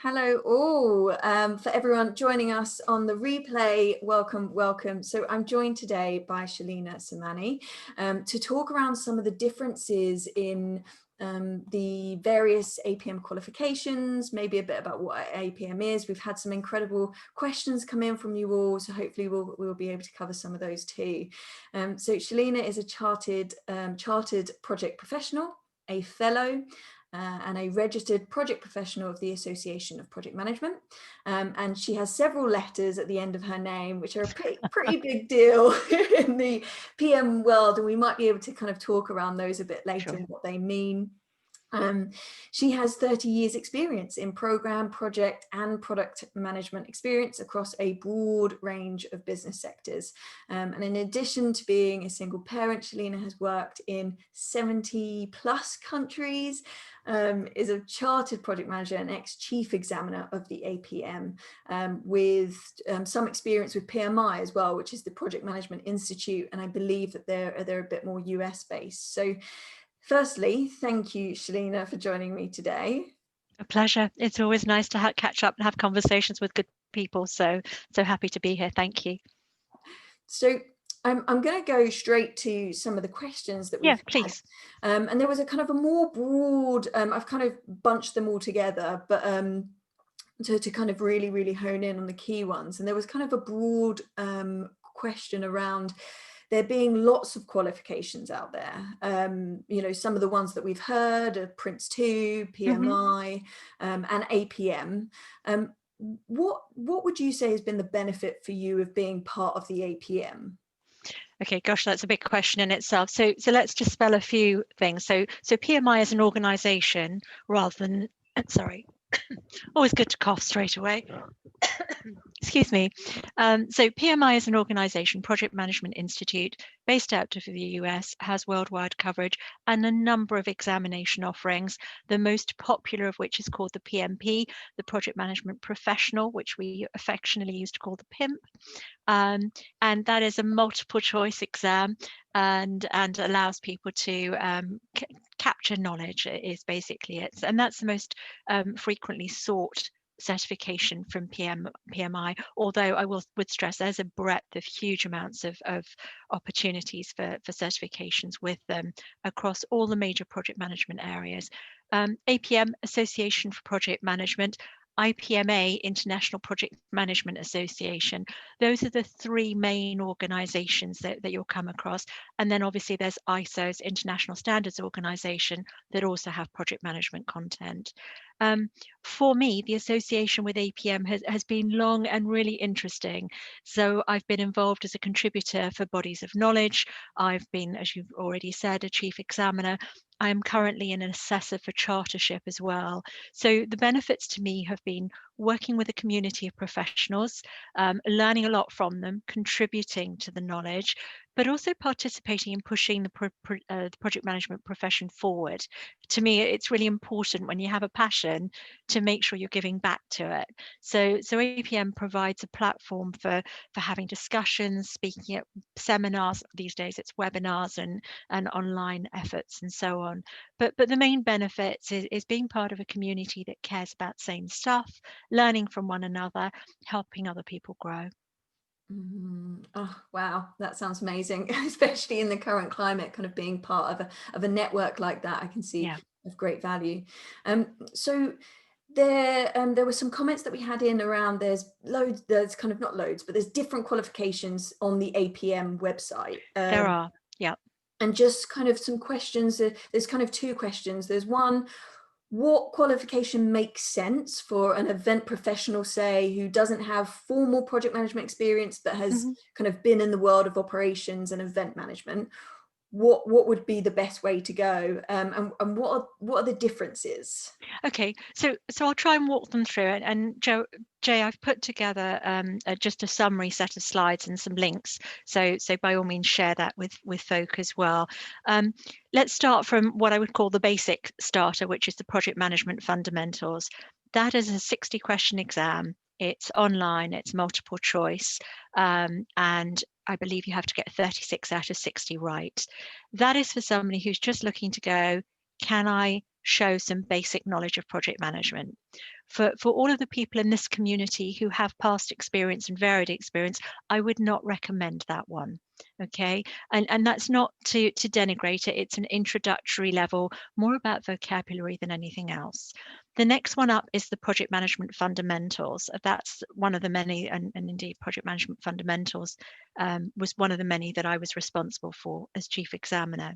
Hello all. For everyone joining us on the replay, welcome. So I'm joined today by Shalina Samani to talk around some of the differences in the various APM qualifications, maybe a bit about what APM is. We've had some incredible questions come in from you all, so hopefully we'll be able to cover some of those too. So Shalina is a chartered project professional, a fellow, and a registered project professional of the Association of Project Management. And she has several letters at the end of her name, which are a pretty big deal in the PM world. And we might be able to kind of talk around those a bit later and what they mean. She has 30 years experience in program, project and product management experience across a broad range of business sectors. And in addition to being a single parent, Shalina has worked in 70 plus countries, is a chartered project manager and ex-chief examiner of the APM, with some experience with PMI as well, which is the Project Management Institute. And I believe that they're a bit more US based. So firstly, thank you, Shalina, for joining me today. A pleasure. It's always nice to catch up and have conversations with good people. So happy to be here. Thank you. So I'm going to go straight to some of the questions that we've had. Please. And there was a kind of a more broad, I've kind of bunched them all together, but to kind of really hone in on the key ones. And there was kind of a broad question around there being lots of qualifications out there. You know, some of the ones that we've heard are Prince 2, PMI, and APM. What would you say has been the benefit for you of being part of the APM? Okay, gosh, that's a big question in itself. So let's just spell a few things. So PMI is an organization rather than, sorry, always good to cough straight away. Excuse me. So PMI is an organization, Project Management Institute, based out of the US, has worldwide coverage and a number of examination offerings, the most popular of which is called the PMP, the Project Management Professional, which we affectionately used to call the PIMP. And that is a multiple choice exam and allows people to capture knowledge is basically it. And that's the most frequently sought certification from PMI, although I would stress there's a breadth of huge amounts of opportunities for certifications with them across all the major project management areas. APM, Association for Project Management, IPMA, International Project Management Association. Those are the three main organizations that you'll come across. And then obviously there's ISO's International Standards Organization that also have project management content. For me, the association with APM has been long and really interesting. So I've been involved as a contributor for bodies of knowledge. I've been, as you've already said, a chief examiner. I am currently an assessor for chartership as well. So the benefits to me have been working with a community of professionals, learning a lot from them, contributing to the knowledge, but also participating in pushing the project management profession forward. To me, it's really important when you have a passion to make sure you're giving back to it. So APM provides a platform for having discussions, speaking at seminars. These days it's webinars and online efforts and so on. But the main benefits is being part of a community that cares about the same stuff, learning from one another, helping other people grow. Oh, wow, that sounds amazing, especially in the current climate, kind of being part of a network like that, I can see of great value. So there were some comments that we had in around there's kind of not loads, but there's different qualifications on the APM website. There are, yeah. And just kind of some questions, there's kind of two questions. There's one, what qualification makes sense for an event professional, say, who doesn't have formal project management experience, but has kind of been in the world of operations and event management? What would be the best way to go, and what are the differences? Okay, so I'll try and walk them through it. And Jay, I've put together just a summary set of slides and some links. So by all means, share that with folk as well. Let's start from what I would call the basic starter, which is the project management fundamentals. That is a 60-question exam. It's online, it's multiple choice, and I believe you have to get 36 out of 60 right. That is for somebody who's just looking to go, can I show some basic knowledge of project management? for all of the people in this community who have past experience and varied experience, I would not recommend that one. Okay, and that's not to denigrate it. It's an introductory level, more about vocabulary than anything else. The next one up is the project management fundamentals. That's one of the many, and indeed project management fundamentals was one of the many that I was responsible for as chief examiner.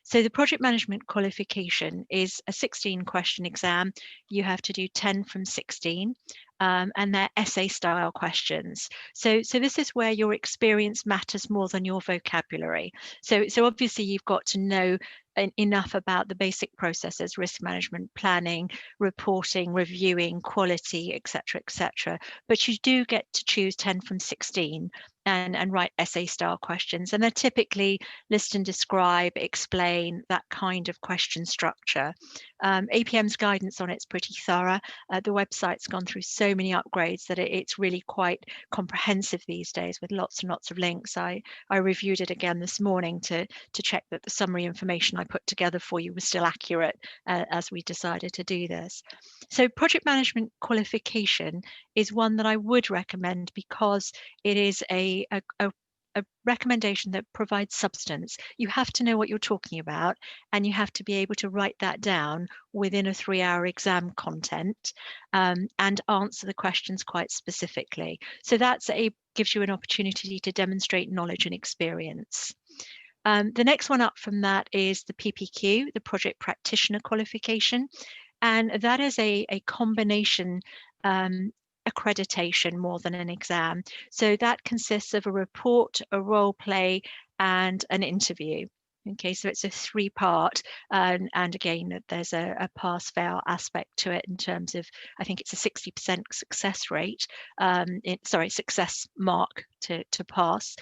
So the project management qualification is a 16 question exam. You have to do 10 from 16. And they're essay style questions. So this is where your experience matters more than your vocabulary. So obviously you've got to know enough about the basic processes: risk management, planning, reporting, reviewing, quality, etc. But you do get to choose 10 from 16 and write essay style questions. And they're typically list and describe, explain, that kind of question structure. APM's guidance on it's pretty thorough. The website's gone through so many upgrades that it's really quite comprehensive these days, with lots and lots of links. I reviewed it again this morning to check that the summary information I put together for you was still accurate as we decided to do this. So project management qualification is one that I would recommend because it is a recommendation that provides substance. You have to know what you're talking about, and you have to be able to write that down within a 3-hour exam content and answer the questions quite specifically. So that's gives you an opportunity to demonstrate knowledge and experience. The next one up from that is the PPQ, the project practitioner qualification. And that is a combination accreditation more than an exam. So that consists of a report, a role play, and an interview. Okay, so it's a 3-part, and again, there's a pass-fail aspect to it in terms of, I think it's a 60% success rate, success mark to pass.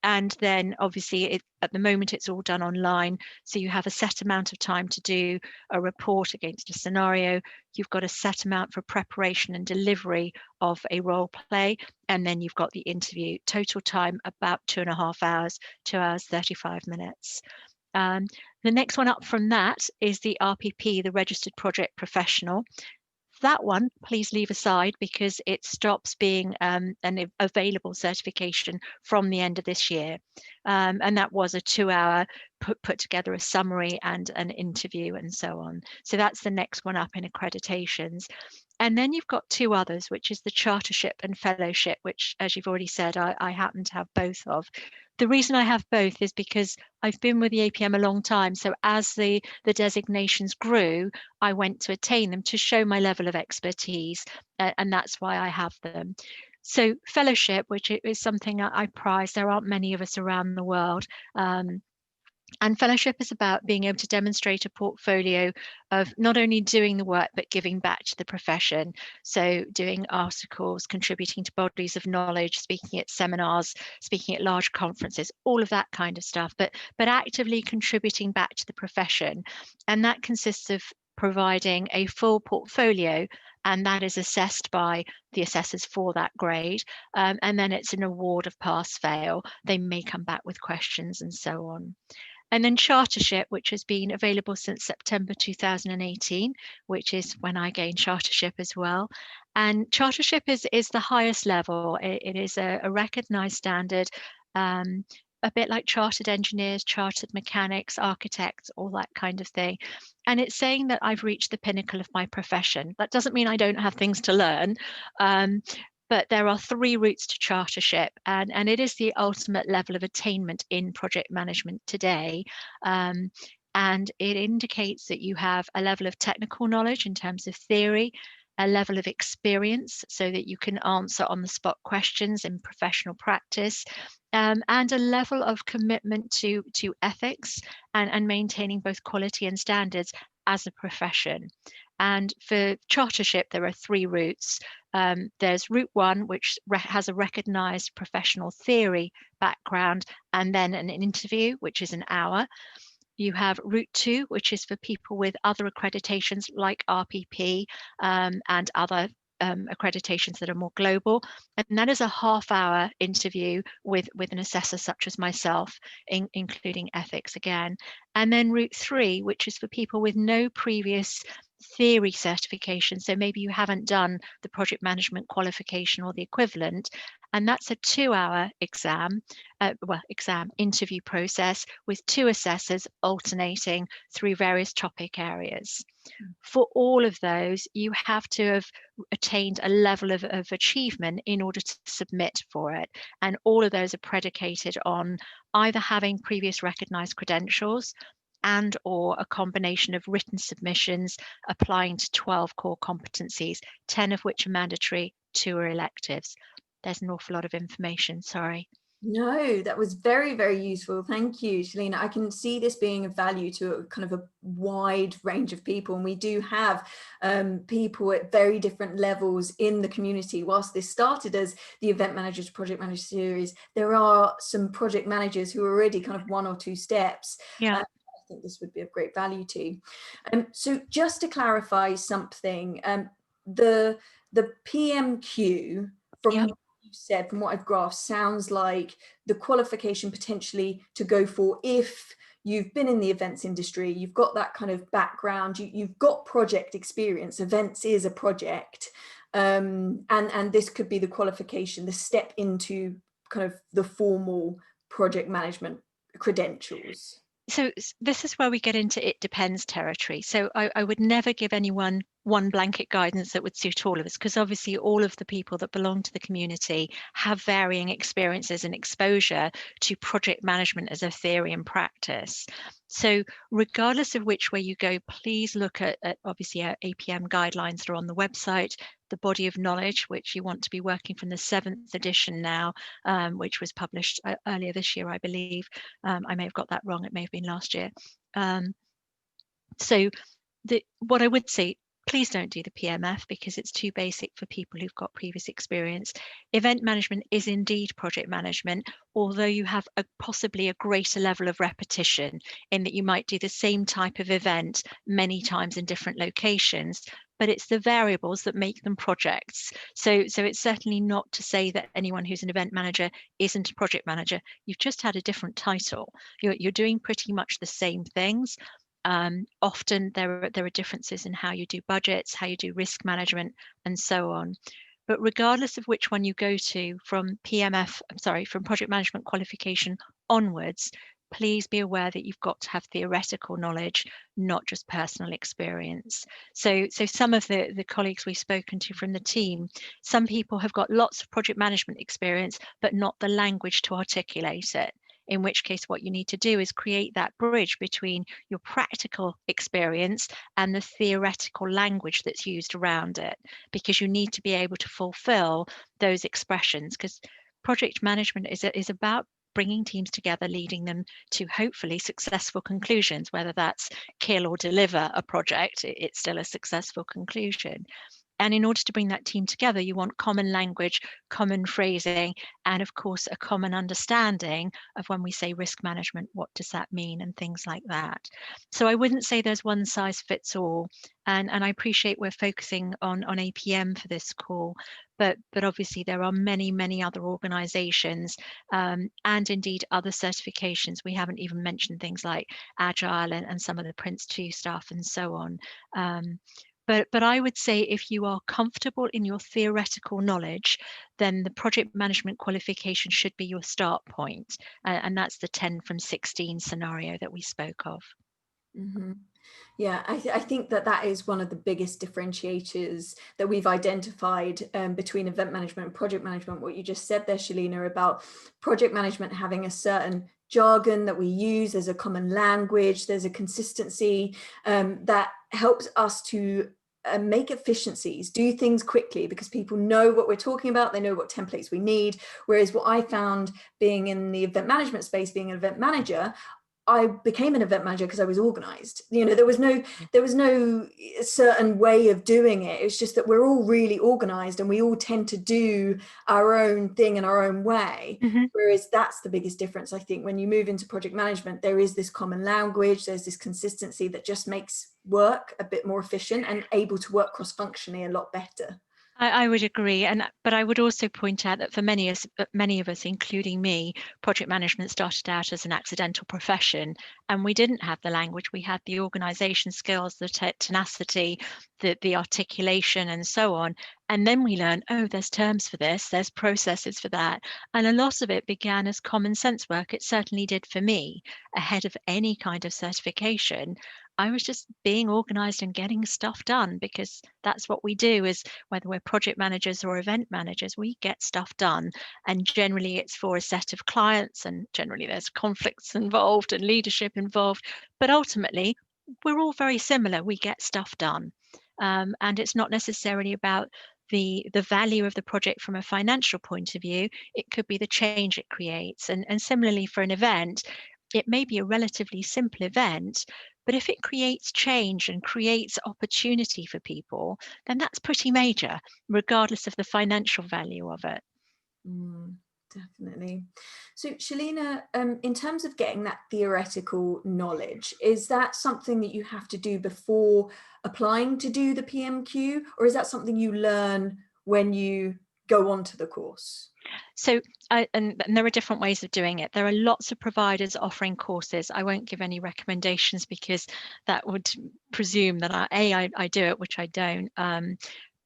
And then obviously at the moment it's all done online, so you have a set amount of time to do a report against a scenario. You've got a set amount for preparation and delivery of a role play, and then you've got the interview. Total time about 2.5 hours, 2 hours 35 minutes. The next one up from that is the RPP, the Registered Project Professional. That one, please leave aside because it stops being an available certification from the end of this year. And that was a 2-hour put together a summary and an interview and so on. So that's the next one up in accreditations. And then you've got 2 others, which is the chartership and fellowship, which, as you've already said, I happen to have both of. The reason I have both is because I've been with the APM a long time. So as the designations grew, I went to attain them to show my level of expertise, and that's why I have them. So fellowship, which is something I prize, there aren't many of us around the world. And fellowship is about being able to demonstrate a portfolio of not only doing the work, but giving back to the profession. So doing articles, contributing to bodies of knowledge, speaking at seminars, speaking at large conferences, all of that kind of stuff, but actively contributing back to the profession. And that consists of providing a full portfolio, and that is assessed by the assessors for that grade. And then it's an award of pass fail. They may come back with questions and so on. And then chartership, which has been available since September 2018, which is when I gained chartership as well. And chartership is the highest level. It is a recognized standard, a bit like chartered engineers, chartered mechanics, architects, all that kind of thing. And it's saying that I've reached the pinnacle of my profession. That doesn't mean I don't have things to learn. But there are 3 routes to chartership, and it is the ultimate level of attainment in project management today. And it indicates that you have a level of technical knowledge in terms of theory, a level of experience so that you can answer on the spot questions in professional practice, and a level of commitment to ethics and maintaining both quality and standards as a profession. And for chartership, there are 3 routes. There's route 1, which has a recognized professional theory background, and then an interview, which is an hour. You have route 2, which is for people with other accreditations like RPP and other accreditations that are more global. And that is a half-hour interview with an assessor such as myself, including ethics again. And then route 3, which is for people with no previous theory certification. So maybe you haven't done the project management qualification or the equivalent, and that's a 2-hour exam, interview process with 2 assessors alternating through various topic areas. For all of those, you have to have attained a level of achievement in order to submit for it. And all of those are predicated on either having previous recognised credentials and or a combination of written submissions applying to 12 core competencies, 10 of which are mandatory, 2 are electives. There's an awful lot of information, sorry. No, that was very, very useful. Thank you, Shalina. I can see this being of value to a kind of a wide range of people. And we do have people at very different levels in the community. Whilst this started as the event managers, project manager series, there are some project managers who are already kind of 1 or 2 steps. Yeah. I think this would be of great value to. So just to clarify something, the PMQ from said, from what I've graphed, sounds like the qualification potentially to go for if you've been in the events industry, you've got that kind of background, you've got project experience, events is a project, and this could be the qualification, the step into kind of the formal project management credentials. So this is where we get into it depends territory. So I would never give anyone one blanket guidance that would suit all of us, because obviously all of the people that belong to the community have varying experiences and exposure to project management as a theory and practice. So regardless of which way you go, please look at obviously our APM guidelines that are on the website, the body of knowledge, which you want to be working from the 7th edition now, which was published earlier this year, I believe. I may have got that wrong. It may have been last year. So what I would say, please don't do the PMF because it's too basic for people who've got previous experience. Event management is indeed project management, although you have possibly a greater level of repetition in that you might do the same type of event many times in different locations, but it's the variables that make them projects. So it's certainly not to say that anyone who's an event manager isn't a project manager. You've just had a different title. You're doing pretty much the same things. Often there are differences in how you do budgets, how you do risk management, and so on. But regardless of which one you go to from from project management qualification onwards, please be aware that you've got to have theoretical knowledge, not just personal experience. So some of the colleagues we've spoken to from the team, some people have got lots of project management experience, but not the language to articulate it. In which case, what you need to do is create that bridge between your practical experience and the theoretical language that's used around it, because you need to be able to fulfill those expressions, because project management is about bringing teams together, leading them to hopefully successful conclusions, whether that's kill or deliver a project, it's still a successful conclusion. And in order to bring that team together, you want common language, common phrasing, and of course, a common understanding of when we say risk management, what does that mean, and things like that. So I wouldn't say there's one size fits all. And I appreciate we're focusing on APM for this call, but obviously there are many other organizations and indeed other certifications. We haven't even mentioned things like Agile and some of the Prince 2 stuff and so on. But I would say if you are comfortable in your theoretical knowledge, then the project management qualification should be your start point. And that's the 10 from 16 scenario that we spoke of. Mm-hmm. Yeah, I think that is one of the biggest differentiators that we've identified between event management and project management. What you just said there, Shalina, about project management having a certain jargon that we use, there's a common language, there's a consistency that helps us to make efficiencies, do things quickly because people know what we're talking about, they know what templates we need. Whereas what I found being in the event management space, being an event manager, I became an event manager because I was organized. You know, there was no certain way of doing it. It's just that we're all really organized and we all tend to do our own thing in our own way. Mm-hmm. Whereas that's the biggest difference. I think when you move into project management, there is this common language, there's this consistency that just makes work a bit more efficient and able to work cross-functionally a lot better. I would agree, but I would also point out that for many of us, including me, project management started out as an accidental profession, and we didn't have the language. We had the organisation skills, the tenacity, the articulation, and so on. And then we learned, oh, there's terms for this, there's processes for that, and a lot of it began as common sense work. It certainly did for me. Ahead of any kind of certification, I was just being organised and getting stuff done, because that's what we do. Is whether we're project managers or event managers, we get stuff done, and generally it's for a set of clients, and generally there's conflicts involved and leadership involved, but ultimately we're all very similar. We get stuff done, and it's not necessarily about the value of the project from a financial point of view. It could be the change it creates, and similarly for an event, it may be a relatively simple event, but if it creates change and creates opportunity for people, then that's pretty major, regardless of the financial value of it. Definitely. So Shalina, in terms of getting that theoretical knowledge, is that something that you have to do before applying to do the PMQ, or is that something you learn when you go onto the course? So, and there are different ways of doing it. There are lots of providers offering courses. I won't give any recommendations because that would presume that I do it, which I don't.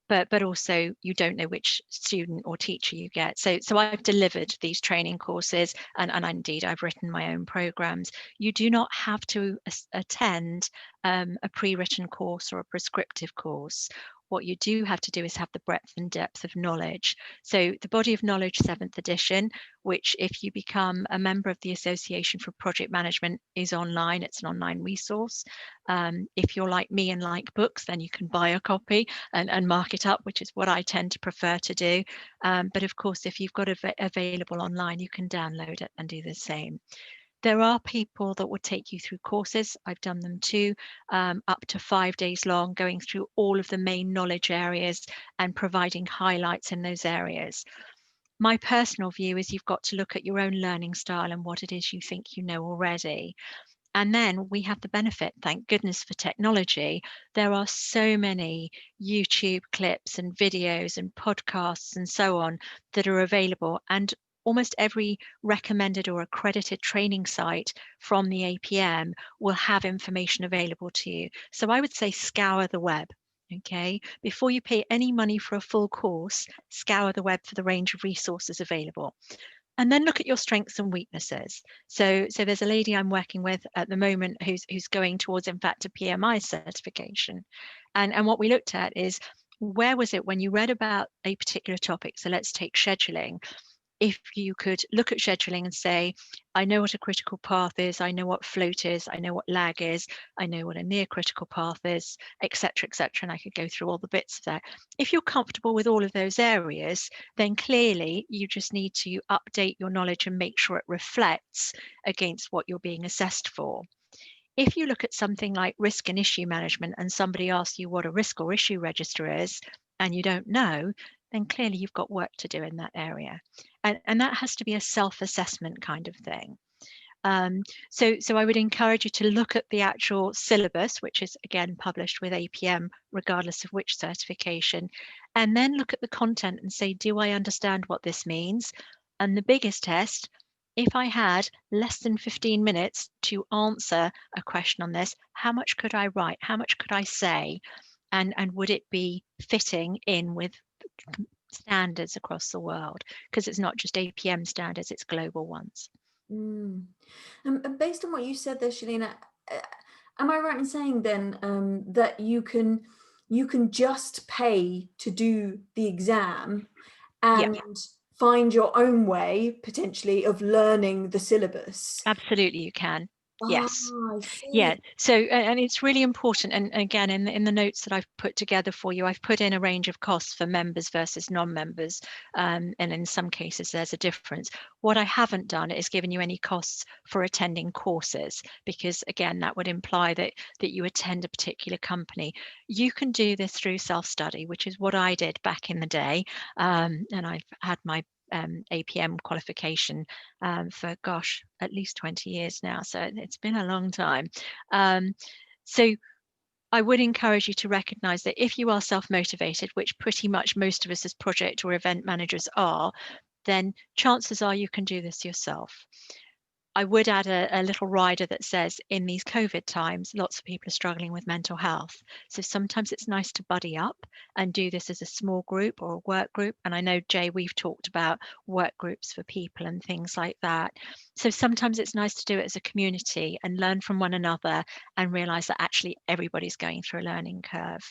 But also you don't know which student or teacher you get. So I've delivered these training courses, and indeed I've written my own programs. You do not have to attend a pre-written course or a prescriptive course. What you do have to do is have the breadth and depth of knowledge. So the Body of Knowledge 7th edition, which if you become a member of the Association for Project Management, is online. It's an online resource. If you're like me and like books, then you can buy a copy and mark it up, which is what I tend to prefer to do. But of course, if you've got it available online, you can download it and do the same. There are people that will take you through courses. I've done them too, up to 5 days long, going through all of the main knowledge areas and providing highlights in those areas. My personal view is you've got to look at your own learning style and what it is you think you know already. And then we have the benefit, thank goodness for technology. There are so many YouTube clips and videos and podcasts and so on that are available. And almost every recommended or accredited training site from the APM will have information available to you. So I would say scour the web. Okay, before you pay any money for a full course, scour the web for the range of resources available. And then look at your strengths and weaknesses. So there's a lady I'm working with at the moment who's going towards, in fact, a PMI certification. And what we looked at is, where was it when you read about a particular topic? So let's take scheduling. If you could look at scheduling and say, I know what a critical path is, I know what float is, I know what lag is, I know what a near critical path is, etc., and I could go through all the bits of that. If you're comfortable with all of those areas, then clearly you just need to update your knowledge and make sure it reflects against what you're being assessed for. If you look at something like risk and issue management and somebody asks you what a risk or issue register is and you don't know, then clearly you've got work to do in that area. And that has to be a self-assessment kind of thing. So I would encourage you to look at the actual syllabus, which is again published with APM, regardless of which certification, and then look at the content and say, do I understand what this means? And the biggest test, if I had less than 15 minutes to answer a question on this, how much could I write? How much could I say? And would it be fitting in with standards across the world? Because it's not just APM standards, it's global ones. And based on what you said there, Shalina, am I right in saying then that you can just pay to do the exam and find your own way potentially of learning the syllabus? Absolutely, you can. Yes. I see. Yeah. So, and it's really important. And again, in the notes that I've put together for you, I've put in a range of costs for members versus non-members. And in some cases, there's a difference. What I haven't done is given you any costs for attending courses, because again, that would imply that you attend a particular company. You can do this through self-study, which is what I did back in the day. And I've had my APM qualification for at least 20 years now, so it's been a long time. So I would encourage you to recognize that if you are self-motivated, which pretty much most of us as project or event managers are, then chances are you can do this yourself. I would add a little rider that says in these COVID times, lots of people are struggling with mental health. So sometimes it's nice to buddy up and do this as a small group or a work group. And I know, Jay, we've talked about work groups for people and things like that. So sometimes it's nice to do it as a community and learn from one another and realize that actually everybody's going through a learning curve.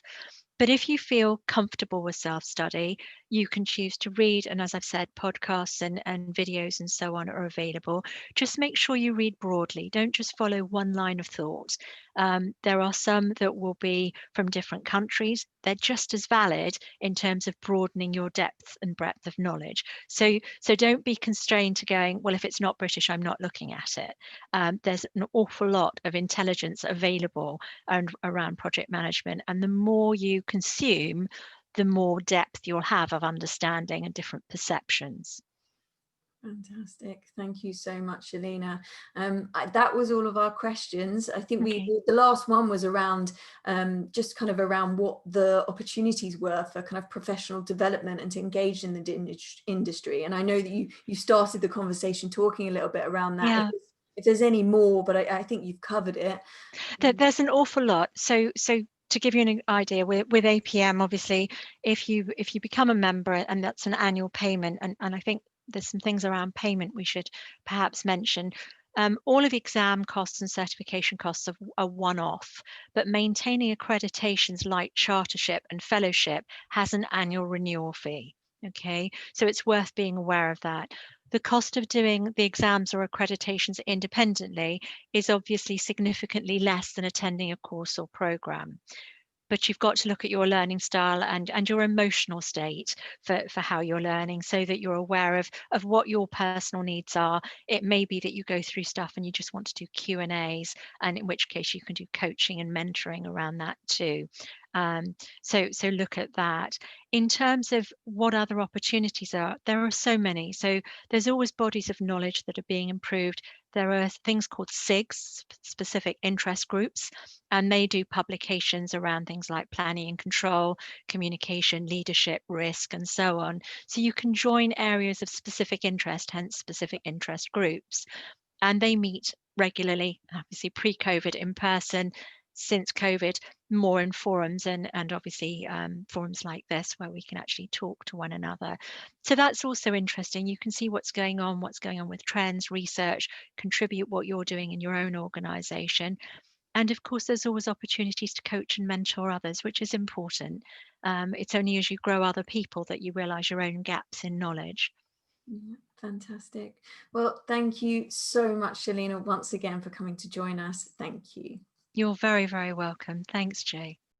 But if you feel comfortable with self-study, you can choose to read. And as I've said, podcasts and videos and so on are available. Just make sure you read broadly. Don't just follow one line of thought. There are some that will be from different countries. They're just as valid in terms of broadening your depth and breadth of knowledge. So don't be constrained to going, well, if it's not British, I'm not looking at it. There's an awful lot of intelligence available around project management. And the more you consume, the more depth you'll have of understanding and different perceptions. Fantastic. Thank you so much, Shalina. That was all of our questions. I think Okay. the last one was around just kind of around what the opportunities were for kind of professional development and to engage in the industry. And I know that you started the conversation talking a little bit around that. Yeah. If there's any more, but I think you've covered it. There's an awful lot. So to give you an idea, with APM, obviously, if you become a member, and that's an annual payment, and I think there's some things around payment we should perhaps mention. All of exam costs and certification costs are one-off, but maintaining accreditations like chartership and fellowship has an annual renewal fee. Okay, so it's worth being aware of that. The cost of doing the exams or accreditations independently is obviously significantly less than attending a course or program. But you've got to look at your learning style and your emotional state for how you're learning, so that you're aware of what your personal needs are. It may be that you go through stuff and you just want to do Q&As, and in which case you can do coaching and mentoring around that too. So look at that. In terms of what other opportunities there are so many. So there's always bodies of knowledge that are being improved. There are things called SIGs, specific interest groups, and they do publications around things like planning and control, communication, leadership, risk, and so on. So you can join areas of specific interest, hence specific interest groups, and they meet regularly, obviously pre-COVID in person, since COVID, more in forums and obviously forums like this where we can actually talk to one another. So that's also interesting. You can see what's going on with trends, research, contribute what you're doing in your own organization. And of course, there's always opportunities to coach and mentor others, which is important. It's only as you grow other people that you realize your own gaps in knowledge. Yeah, fantastic. Well, thank you so much, Shalina, once again for coming to join us. Thank you. You're very, very welcome. Thanks, Jay.